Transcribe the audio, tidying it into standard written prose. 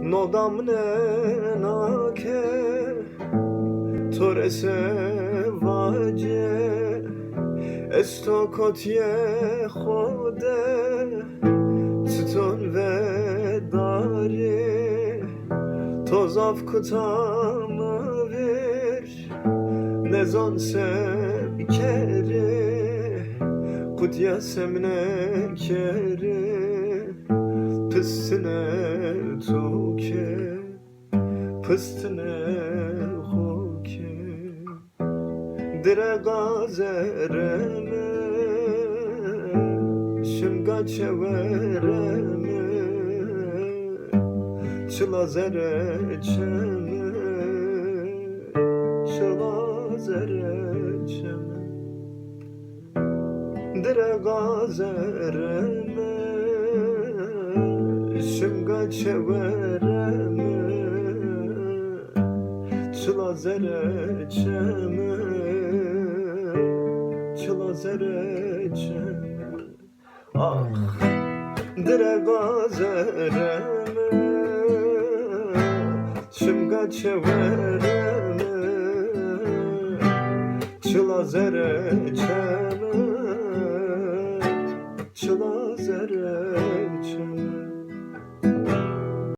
Nodam ne nake Torese vaje Esto kotye khode Tton ve dari Tozav kutamı ver Nezon se kere Kudya semne kere Pistine toke Pistine hoke Dire gazereme Şımga çevereme Çıla zereçeme Çıla zereçeme Dire gazereme Şımga çevereme Çıla zereçeme Çıla zereçeme Ah Dire gazereme Şımga çevereme Çıla zereçeme